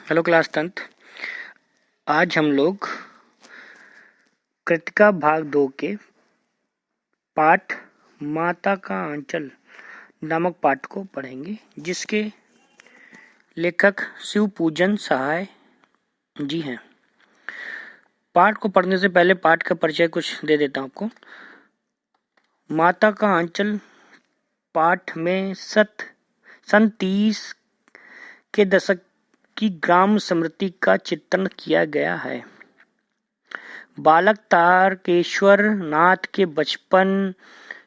Hello class 10th। आज हम लोग कृतिका भाग 2 के पाठ माता का आंचल नामक पाठ को पढ़ेंगे, जिसके लेखक शिव पूजन सहाय जी हैं। पाठ को पढ़ने से पहले पाठ का परिचय कुछ दे देता हूं आपको। माता का आंचल पाठ में सन 30 के दशक की ग्राम स्मृति का चित्रण किया गया है। बालक तारकेश्वर नाथ के बचपन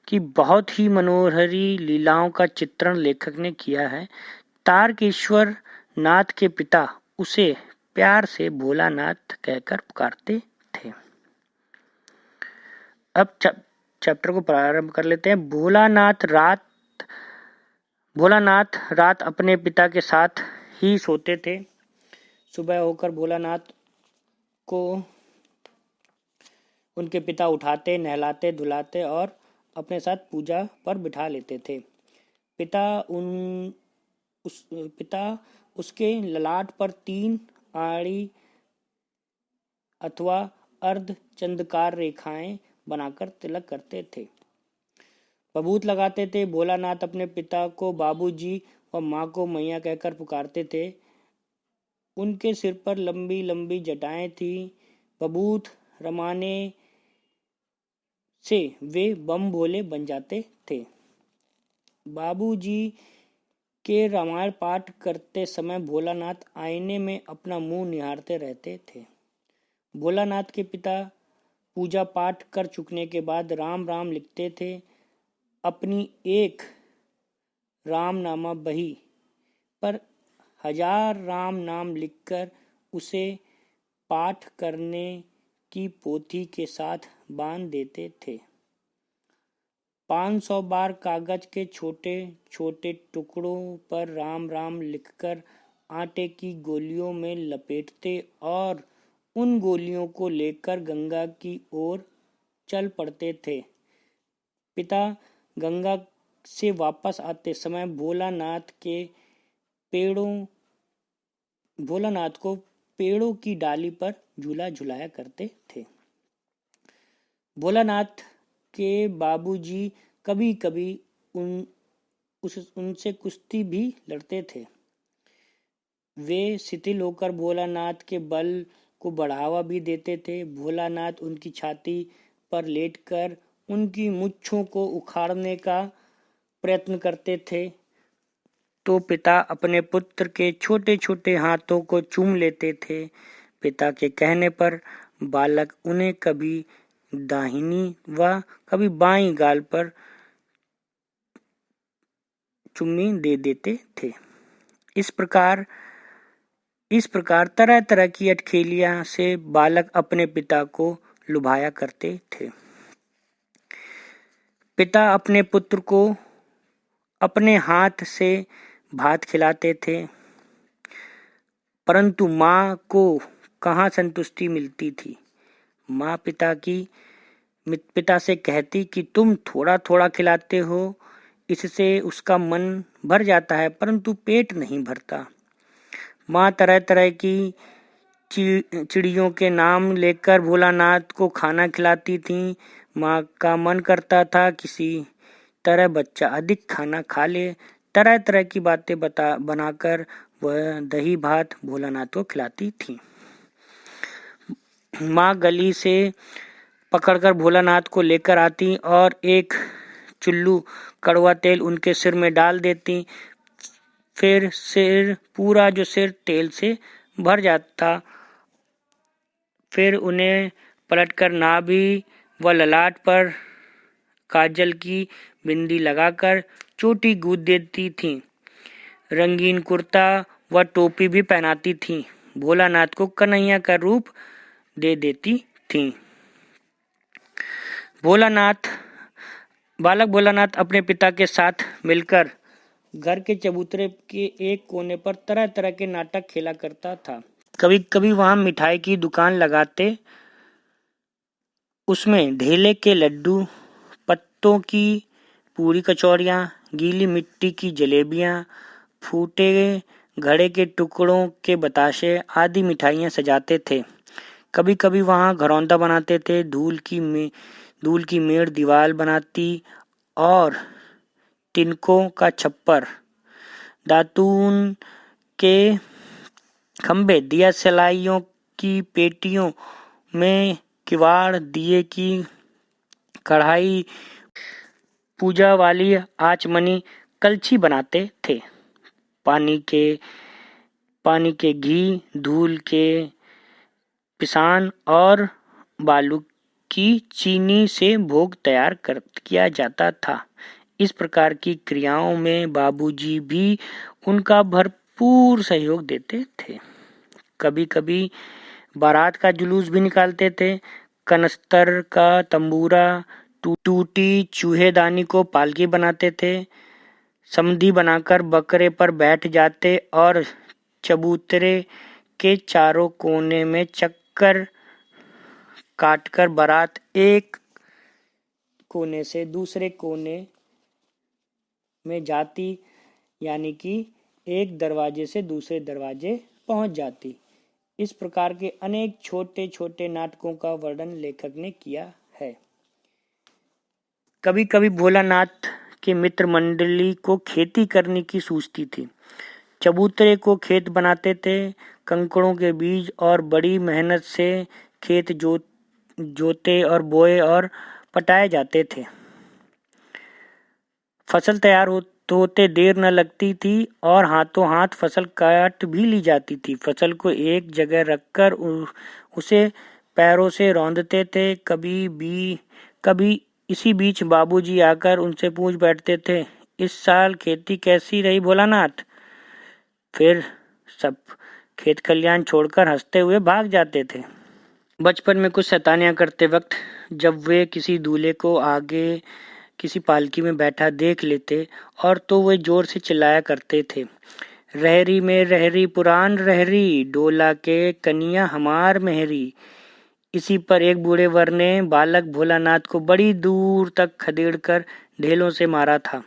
की बहुत ही मनोहरी लीलाओं का चित्रण लेखक ने किया है। तारकेश्वर नाथ के पिता उसे प्यार से भोलानाथ कहकर पुकारते थे। अब चैप्टर को प्रारंभ कर लेते हैं। भोलानाथ रात अपने पिता के साथ ही सोते थे। सुबह होकर भोलानाथ को उनके पिता उठाते, नहलाते, धुलाते और अपने साथ पूजा पर बिठा लेते थे। पिता उसके ललाट पर 3 आड़ी अथवा अर्ध चंद्रकार रेखाएं बनाकर तिलक करते थे। बबूत लगाते थे। भोलानाथ अपने पिता को बाबूजी और माँ को मैया कहकर पुकारते थे। उनके सिर पर लंबी लंबी जटाएं थी। बबूत रमाने से वे बम भोले बन जाते थे। बाबूजी के रामायण पाठ करते समय भोलानाथ आईने में अपना मुंह निहारते रहते थे। भोलानाथ के पिता पूजा पाठ कर चुकने के बाद राम राम लिखते थे। अपनी एक रामनामा बही पर 1000 राम नाम लिखकर उसे पाठ करने की पोथी के साथ बांध देते थे। 500 बार कागज के छोटे छोटे टुकड़ों पर राम राम लिखकर आटे की गोलियों में लपेटते और उन गोलियों को लेकर गंगा की ओर चल पड़ते थे। पिता गंगा से वापस आते समय भोलानाथ को पेड़ों की डाली पर झूला झुलाया करते थे। भोलानाथ के बाबूजी कभी कभी उनसे कुश्ती भी लड़ते थे। वे शिथिल होकर भोलानाथ के बल को बढ़ावा भी देते थे। भोलानाथ उनकी छाती पर लेटकर उनकी मूंछों को उखाड़ने का प्रयत्न करते थे तो पिता अपने पुत्र के छोटे छोटे हाथों को चूम लेते थे। पिता के कहने पर बालक उन्हें कभी दाहिनी व कभी बाईं गाल पर चुम्मी दे देते थे। इस प्रकार तरह तरह की अटखेलियां से बालक अपने पिता को लुभाया करते थे। पिता अपने पुत्र को अपने हाथ से भात खिलाते थे, परंतु माँ को कहाँ संतुष्टि मिलती थी। माँ पिता से कहती कि तुम थोड़ा थोड़ा खिलाते हो, इससे उसका मन भर जाता है परंतु पेट नहीं भरता। माँ तरह तरह की चिड़ियों के नाम लेकर भोलानाथ को खाना खिलाती थी। माँ का मन करता था किसी तरह बच्चा अधिक खाना खा ले। तरह तरह की बातें बनाकर वह दही भात भोलानाथ को खिलाती थी। माँ गली से पकड़कर भोलानाथ को लेकर आती और एक चुल्लू कड़वा तेल उनके सिर में डाल देती। फिर पूरा सिर तेल से भर जाता। फिर उन्हें पलटकर नाभि व ललाट पर काजल की बिंदी लगाकर चोटी गूंथ देती थीं। रंगीन कुर्ता व टोपी भी पहनाती थीं। भोलानाथ को कन्हैया का रूप दे देती थीं। बालक भोलानाथ अपने पिता के साथ मिलकर घर के चबूतरे के एक कोने पर तरह तरह के नाटक खेला करता था। कभी कभी वहां मिठाई की दुकान लगाते, उसमें ढेले के लड्डू, पत्तों की पूरी कचौरियाँ, गीली मिट्टी की जलेबियाँ, फूटे घड़े के टुकड़ों के बताशे आदि मिठाइयाँ सजाते थे। कभी कभी वहाँ घरौंदा बनाते थे। धूल की मेड़ दीवार बनाती और तिनकों का छप्पर, दातून के खंभे, दिया सलाइयों की पेटियों में किवाड़, दिए की कढ़ाई, पूजा वाली आचमनी, कलछी बनाते थे। पानी के घी, धूल के पिसान और बालू की चीनी से भोग तैयार किया जाता था। इस प्रकार की क्रियाओं में बाबूजी भी उनका भरपूर सहयोग देते थे। कभी कभी बारात का जुलूस भी निकालते थे। कनस्तर का तंबूरा, टूटी चूहेदानी को पालकी बनाते थे। समधी बनाकर बकरे पर बैठ जाते और चबूतरे के चारों कोने में चक्कर काटकर बारात एक कोने से दूसरे कोने में जाती, यानी कि एक दरवाजे से दूसरे दरवाजे पहुंच जाती। इस प्रकार के अनेक छोटे छोटे नाटकों का वर्णन लेखक ने किया है। कभी कभी भोलानाथ के मित्र मंडली को खेती करने की सूझती थी। चबूतरे को खेत बनाते थे। कंकड़ों के बीज और बड़ी मेहनत से खेत जोते और बोए और पटाए जाते थे। फसल तैयार होते देर न लगती थी और हाथों हाथ फसल काट भी ली जाती थी। फसल को एक जगह रखकर उसे पैरों से रौंदते थे। कभी इसी बीच बाबूजी आकर उनसे पूछ बैठते थे, इस साल खेती कैसी रही भोलानाथ? फिर सब खेत खलियान छोड़कर हंसते हुए भाग जाते थे। बचपन में कुछ शैतानियां करते वक्त जब वे किसी दूल्हे को आगे किसी पालकी में बैठा देख लेते और तो वे जोर से चिल्लाया करते थे, रहरी में रहरी पुरान रहरी, डोला के कनिया हमार मेहरी। इसी पर एक बूढ़े वर ने बालक भोलानाथ को बड़ी दूर तक खदेड़कर ढेलों से मारा था।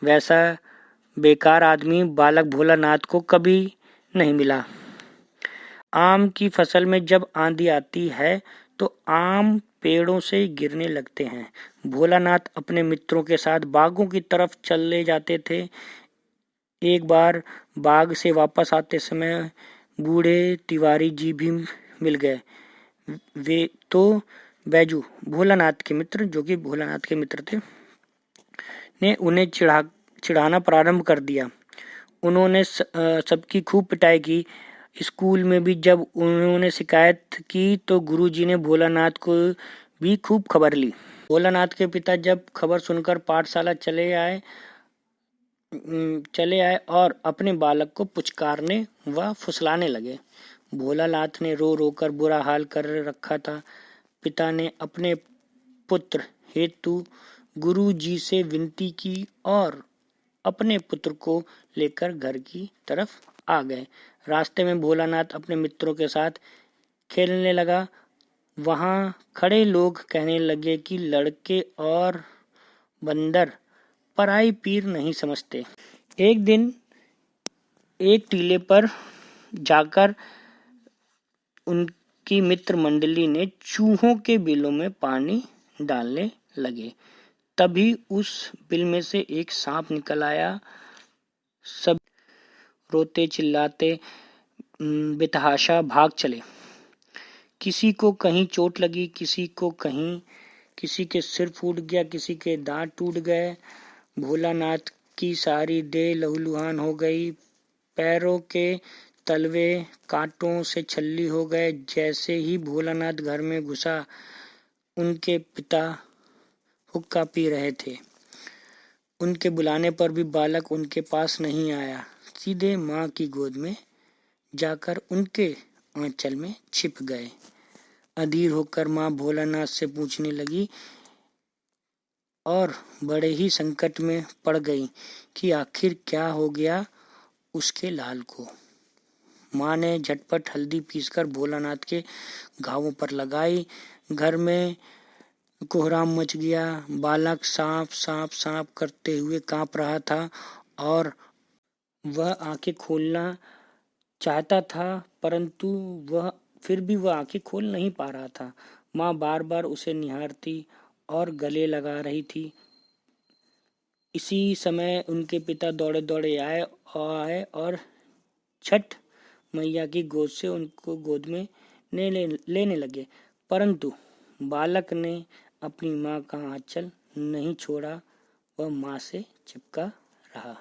वैसा बेकार आदमी बालक भोलानाथ को कभी नहीं मिला। आम की फसल में जब आंधी आती है तो आम पेड़ों से गिरने लगते हैं। भोलानाथ अपने मित्रों के साथ बागों की तरफ चले जाते थे। एक बार बाग से वापस आते समय बूढ़े तिवारी जी भी मिल गए। वे तो बैजू भोलानाथ के मित्र, जो कि भोलानाथ के मित्र थे, ने उन्हें चिढ़ाना प्रारंभ कर दिया। उन्होंने सबकी खूब पिटाई की। स्कूल में भी जब उन्होंने शिकायत की तो गुरुजी ने भोलानाथ को भी खूब खबर ली। भोलानाथ के पिता जब खबर सुनकर पाठशाला चले आए और अपने बालक को पुचकारने व फुसलाने लगे। भोलानाथ ने रो रो कर बुरा हाल कर रखा था। पिता ने अपने पुत्र हेतु गुरुजी से विनती की और अपने पुत्र को लेकर घर की तरफ आ गए। रास्ते में भोलानाथ अपने मित्रों के साथ खेलने लगा। वहां खड़े लोग कहने लगे कि लड़के और बंदर पराई पीर नहीं समझते। एक दिन एक टीले पर जाकर उनकी मित्र मंडली ने चूहों के बिलों में पानी डालने लगे। तभी उस बिल में से एक सांप निकल आया। सब रोते चिल्लाते बेतहाशा भाग चले। किसी को कहीं चोट लगी, किसी के सिर फूट गया, किसी के दांत टूट गए। भोलानाथ की सारी देह लहूलुहान हो गई। पैरों के तलवे कांटों से छल्ली हो गए। जैसे ही भोलानाथ घर में घुसा, उनके पिता हुक्का पी रहे थे। उनके बुलाने पर भी बालक उनके पास नहीं आया। सीधे माँ की गोद में जाकर उनके आंचल में छिप गए। अधीर होकर माँ भोलानाथ से पूछने लगी और बड़े ही संकट में पड़ गई कि आखिर क्या हो गया उसके लाल को। माँ ने झटपट हल्दी पीसकर भोलानाथ के घावों पर लगाई। घर में कोहराम मच गया। बालक सांप सांप सांप करते हुए कांप रहा था और वह आंखें खोलना चाहता था, परंतु फिर भी वह आंखें खोल नहीं पा रहा था। माँ बार बार उसे निहारती और गले लगा रही थी। इसी समय उनके पिता दौड़े दौड़े आए और छठ मैया की गोद से उनको गोद में लेने लगे, परंतु बालक ने अपनी माँ का आंचल नहीं छोड़ा। वह माँ से चिपका रहा।